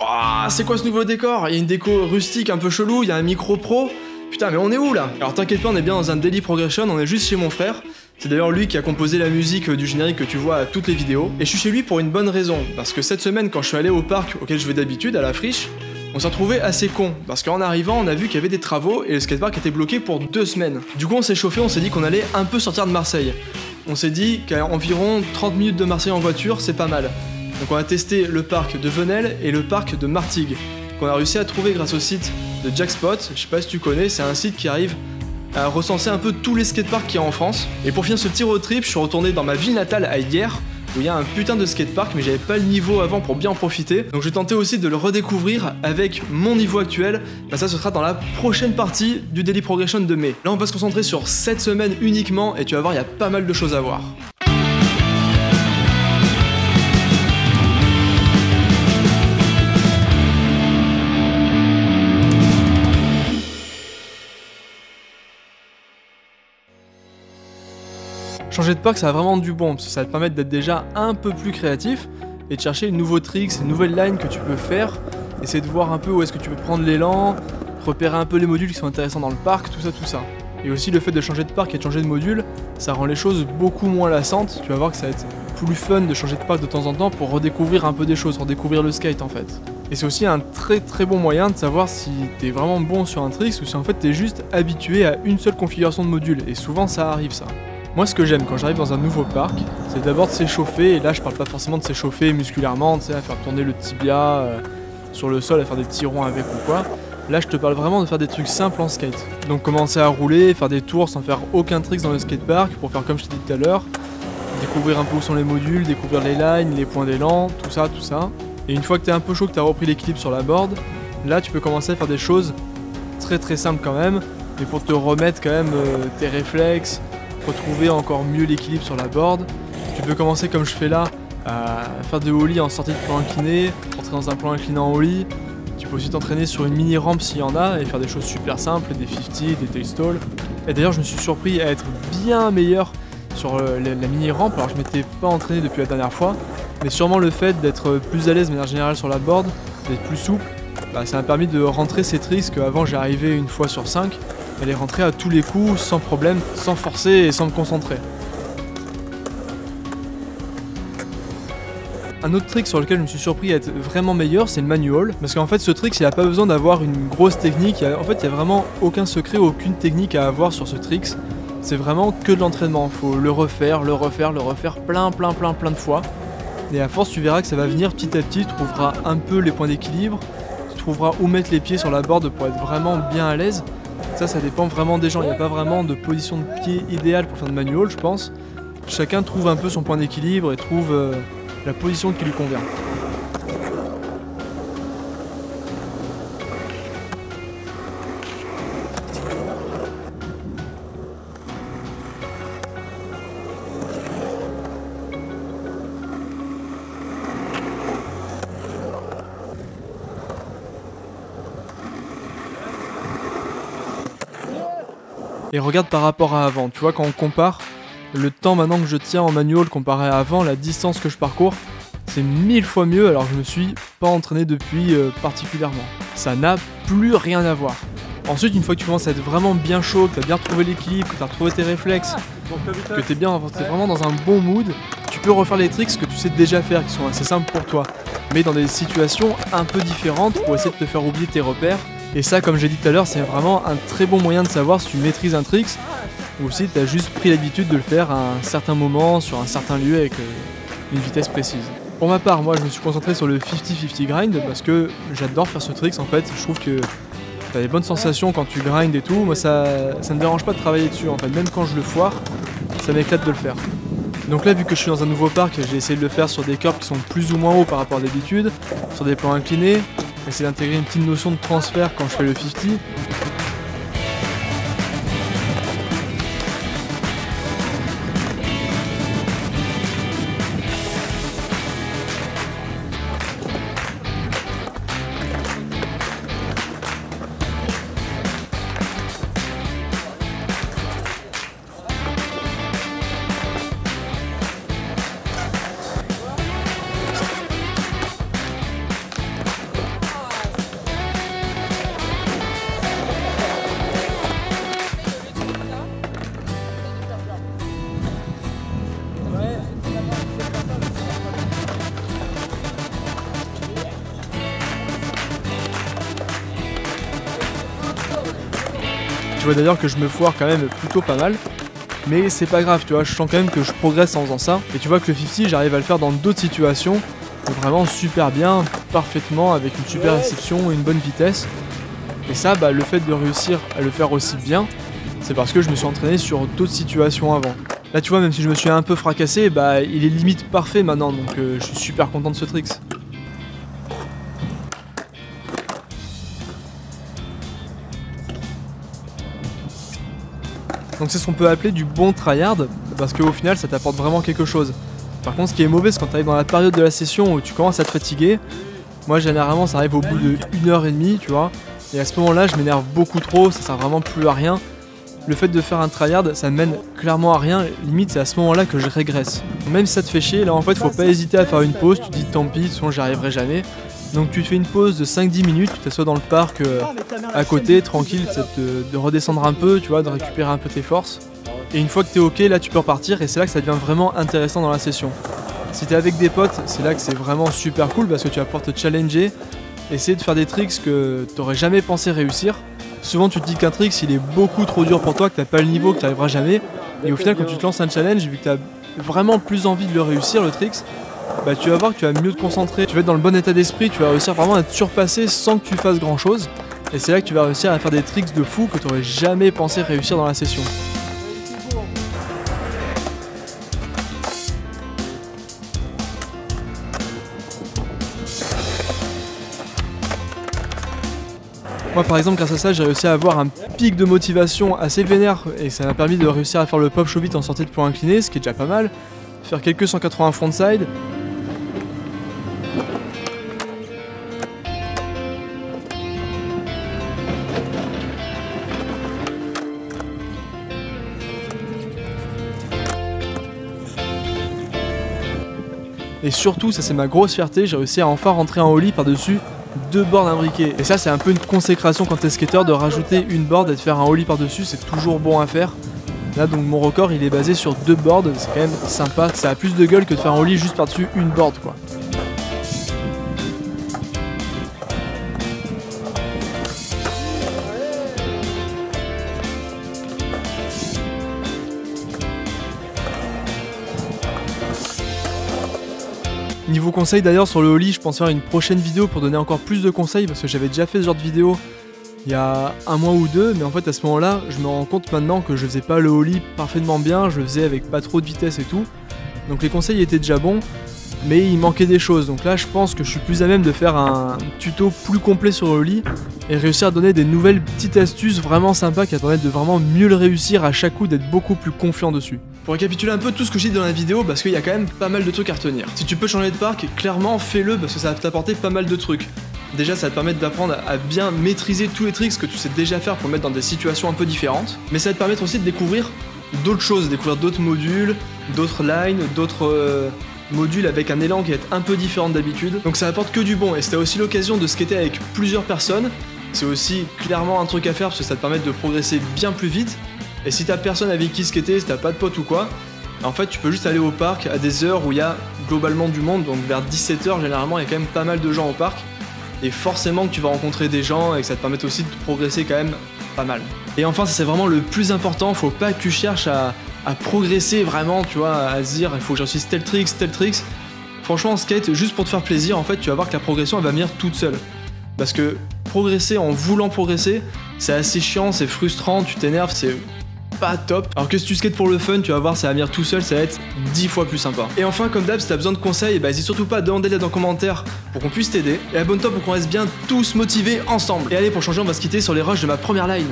Ah, c'est quoi ce nouveau décor? Il y a une déco rustique un peu chelou, il y a un micro pro. Putain, mais on est où là? Alors t'inquiète pas, on est bien dans un daily progression, on est juste chez mon frère. C'est d'ailleurs lui qui a composé la musique du générique que tu vois à toutes les vidéos. Et je suis chez lui pour une bonne raison, parce que cette semaine quand je suis allé au parc auquel je vais d'habitude, à la friche, on s'est retrouvé assez con, parce qu'en arrivant on a vu qu'il y avait des travaux et le skatepark était bloqué pour 2 semaines. Du coup on s'est chauffé, on s'est dit qu'on allait un peu sortir de Marseille. On s'est dit qu'à environ 30 minutes de Marseille en voiture, c'est pas mal. Donc on a testé le parc de Venelle et le parc de Martigues, qu'on a réussi à trouver grâce au site de Jackspot. Je sais pas si tu connais, c'est un site qui arrive à recenser un peu tous les skateparks qu'il y a en France. Et pour finir ce petit road trip, je suis retourné dans ma ville natale à Hyères, où il y a un putain de skatepark, mais j'avais pas le niveau avant pour bien en profiter. Donc je vais tenter aussi de le redécouvrir avec mon niveau actuel. Bah ça, ce sera dans la prochaine partie du Daily Progression de mai. Là, on va se concentrer sur cette semaine uniquement, et tu vas voir, il y a pas mal de choses à voir. Changer de parc, ça a vraiment du bon, parce que ça va te permettre d'être déjà un peu plus créatif et de chercher de nouveaux tricks, une nouvelle line que tu peux faire, essayer de voir un peu où est-ce que tu peux prendre l'élan, repérer un peu les modules qui sont intéressants dans le parc, tout ça. Et aussi le fait de changer de parc et de changer de module, ça rend les choses beaucoup moins lassantes. Tu vas voir que ça va être plus fun de changer de parc de temps en temps pour redécouvrir un peu des choses, redécouvrir le skate en fait. Et c'est aussi un très bon moyen de savoir si t'es vraiment bon sur un trick ou si en fait t'es juste habitué à une seule configuration de module, et souvent ça arrive ça. Moi, ce que j'aime quand j'arrive dans un nouveau parc, c'est d'abord de s'échauffer, et là je parle pas forcément de s'échauffer musculairement, tu sais, à faire tourner le tibia sur le sol, à faire des petits ronds avec ou quoi. Là je te parle vraiment de faire des trucs simples en skate. Donc commencer à rouler, faire des tours sans faire aucun trick dans le skatepark, pour faire comme je t'ai dit tout à l'heure, découvrir un peu où sont les modules, découvrir les lines, les points d'élan, tout ça. Et une fois que t'es un peu chaud, que t'as repris l'équilibre sur la board, là tu peux commencer à faire des choses très simples quand même, mais pour te remettre quand même tes réflexes, retrouver encore mieux l'équilibre sur la board. Tu peux commencer comme je fais là, à faire des ollies en sortie de plan incliné, rentrer dans un plan incliné en ollie. Tu peux aussi t'entraîner sur une mini rampe s'il y en a et faire des choses super simples, des 50, des tail stalls. Et d'ailleurs je me suis surpris à être bien meilleur sur la mini rampe, alors je m'étais pas entraîné depuis la dernière fois, mais sûrement le fait d'être plus à l'aise de manière générale sur la board, d'être plus souple, bah, ça m'a permis de rentrer ces tricks qu'avant j'arrivais une fois sur 5, à les rentrer à tous les coups, sans problème, sans forcer et sans me concentrer. Un autre trick sur lequel je me suis surpris à être vraiment meilleur, c'est le manual. Parce qu'en fait, ce trick, il n'a pas besoin d'avoir une grosse technique. En fait, il n'y a vraiment aucun secret, aucune technique à avoir sur ce trick. C'est vraiment que de l'entraînement. Il faut le refaire plein de fois. Et à force, tu verras que ça va venir petit à petit. Tu trouveras un peu les points d'équilibre. Tu trouveras où mettre les pieds sur la board pour être vraiment bien à l'aise. Ça dépend vraiment des gens. Il n'y a pas vraiment de position de pied idéale pour faire de manual, je pense. Chacun trouve un peu son point d'équilibre et trouve la position qui lui convient. Et regarde par rapport à avant, tu vois, quand on compare le temps maintenant que je tiens en manual comparé à avant, la distance que je parcours, c'est 1000 fois mieux alors que je me suis pas entraîné depuis particulièrement. Ça n'a plus rien à voir. Ensuite, une fois que tu commences à être vraiment bien chaud, que tu as bien retrouvé l'équilibre, que tu as retrouvé tes réflexes, que tu es vraiment dans un bon mood, tu peux refaire les tricks que tu sais déjà faire, qui sont assez simples pour toi, mais dans des situations un peu différentes pour essayer de te faire oublier tes repères. Et ça, comme j'ai dit tout à l'heure, c'est vraiment un très bon moyen de savoir si tu maîtrises un trick ou si tu as juste pris l'habitude de le faire à un certain moment, sur un certain lieu avec une vitesse précise. Pour ma part, moi je me suis concentré sur le 50-50 grind parce que j'adore faire ce trick en fait. Je trouve que tu as des bonnes sensations quand tu grindes et tout. Moi ça me dérange pas de travailler dessus en fait, même quand je le foire, ça m'éclate de le faire. Donc là, vu que je suis dans un nouveau parc, j'ai essayé de le faire sur des curbs qui sont plus ou moins hauts par rapport à d'habitude, sur des plans inclinés. Essayer d'intégrer une petite notion de transfert quand je fais le 50. tu vois d'ailleurs que je me foire quand même plutôt pas mal. Mais c'est pas grave, tu vois, je sens quand même que je progresse en faisant ça. Et tu vois que le 50, j'arrive à le faire dans d'autres situations. Vraiment super bien, parfaitement, avec une super réception et une bonne vitesse. Et ça, bah, le fait de réussir à le faire aussi bien, c'est parce que je me suis entraîné sur d'autres situations avant. Là tu vois, même si je me suis un peu fracassé, bah, il est limite parfait maintenant, donc je suis super content de ce tricks. Donc c'est ce qu'on peut appeler du bon tryhard, parce qu'au final ça t'apporte vraiment quelque chose. Par contre ce qui est mauvais c'est quand tu arrives dans la période de la session où tu commences à te fatiguer. Moi généralement ça arrive au bout de 1h30, tu vois. Et à ce moment-là je m'énerve beaucoup trop, ça sert vraiment plus à rien. Le fait de faire un tryhard ça ne mène clairement à rien, limite c'est à ce moment-là que je régresse. Même si ça te fait chier, là en fait faut pas hésiter à faire une pause, tu te dis tant pis, sinon j'y arriverai jamais. Donc tu te fais une pause de 5-10 minutes, tu t'assois dans le parc à côté, tranquille, de redescendre un peu, tu vois, de récupérer un peu tes forces. Et une fois que t'es ok, là tu peux repartir et c'est là que ça devient vraiment intéressant dans la session. Si t'es avec des potes, c'est là que c'est vraiment super cool parce que tu vas pouvoir te challenger, essayer de faire des tricks que t'aurais jamais pensé réussir. Souvent tu te dis qu'un trick il est beaucoup trop dur pour toi, que t'as pas le niveau, que t'arriveras jamais. Et au final quand tu te lances un challenge, vu que t'as vraiment plus envie de le réussir le tricks, bah tu vas voir que tu vas mieux te concentrer, tu vas être dans le bon état d'esprit, tu vas réussir vraiment à te surpasser sans que tu fasses grand chose. Et c'est là que tu vas réussir à faire des tricks de fou que tu n'aurais jamais pensé réussir dans la session. Moi par exemple grâce à ça j'ai réussi à avoir un pic de motivation assez vénère et ça m'a permis de réussir à faire le pop shove-it en sortie de plan incliné, ce qui est déjà pas mal. Faire quelques 180 frontside. Et surtout, ça c'est ma grosse fierté, j'ai réussi à enfin rentrer en ollie par-dessus 2 boards imbriquées. Et ça c'est un peu une consécration quand t'es skater de rajouter une board et de faire un ollie par-dessus, c'est toujours bon à faire. Là donc mon record il est basé sur 2 boards, c'est quand même sympa, ça a plus de gueule que de faire un ollie juste par-dessus une board quoi. Niveau conseils d'ailleurs sur le ollie, je pense faire une prochaine vidéo pour donner encore plus de conseils parce que j'avais déjà fait ce genre de vidéo il y a un mois ou deux, mais en fait à ce moment-là, je me rends compte maintenant que je faisais pas le ollie parfaitement bien, je le faisais avec pas trop de vitesse et tout. Donc les conseils étaient déjà bons, mais il manquait des choses. Donc là, je pense que je suis plus à même de faire un tuto plus complet sur le ollie et réussir à donner des nouvelles petites astuces vraiment sympas qui permettent de vraiment mieux le réussir à chaque coup, d'être beaucoup plus confiant dessus. Pour récapituler un peu tout ce que j'ai dit dans la vidéo, parce qu'il y a quand même pas mal de trucs à retenir. Si tu peux changer de parc, clairement fais-le parce que ça va t'apporter pas mal de trucs. Déjà ça va te permettre d'apprendre à bien maîtriser tous les tricks que tu sais déjà faire pour le mettre dans des situations un peu différentes. Mais ça va te permettre aussi de découvrir d'autres choses, découvrir d'autres modules, d'autres lines, d'autres modules avec un élan qui va être un peu différent d'habitude. Donc ça apporte que du bon et si t'as aussi l'occasion de skater avec plusieurs personnes, c'est aussi clairement un truc à faire parce que ça te permet de progresser bien plus vite. Et si t'as personne avec qui skater, si t'as pas de pote ou quoi, en fait tu peux juste aller au parc à des heures où il y a globalement du monde, donc vers 17h généralement il y a quand même pas mal de gens au parc. Et forcément que tu vas rencontrer des gens et que ça te permet aussi de progresser quand même pas mal. Et enfin ça c'est vraiment le plus important, faut pas que tu cherches à progresser vraiment, tu vois, à se dire il faut que j'utilise tel tricks. Franchement en skate, juste pour te faire plaisir, en fait tu vas voir que la progression elle va venir toute seule. Parce que progresser en voulant progresser, c'est assez chiant, c'est frustrant, tu t'énerves, c'est pas top. Alors que si tu skates pour le fun, tu vas voir, ça va venir tout seul, ça va être 10 fois plus sympa. Et enfin, comme d'hab, si t'as besoin de conseils, bah n'hésite surtout pas à demander-les dans les commentaires pour qu'on puisse t'aider. Et abonne-toi pour qu'on reste bien tous motivés ensemble. Et allez, pour changer, on va se quitter sur les rushs de ma première line.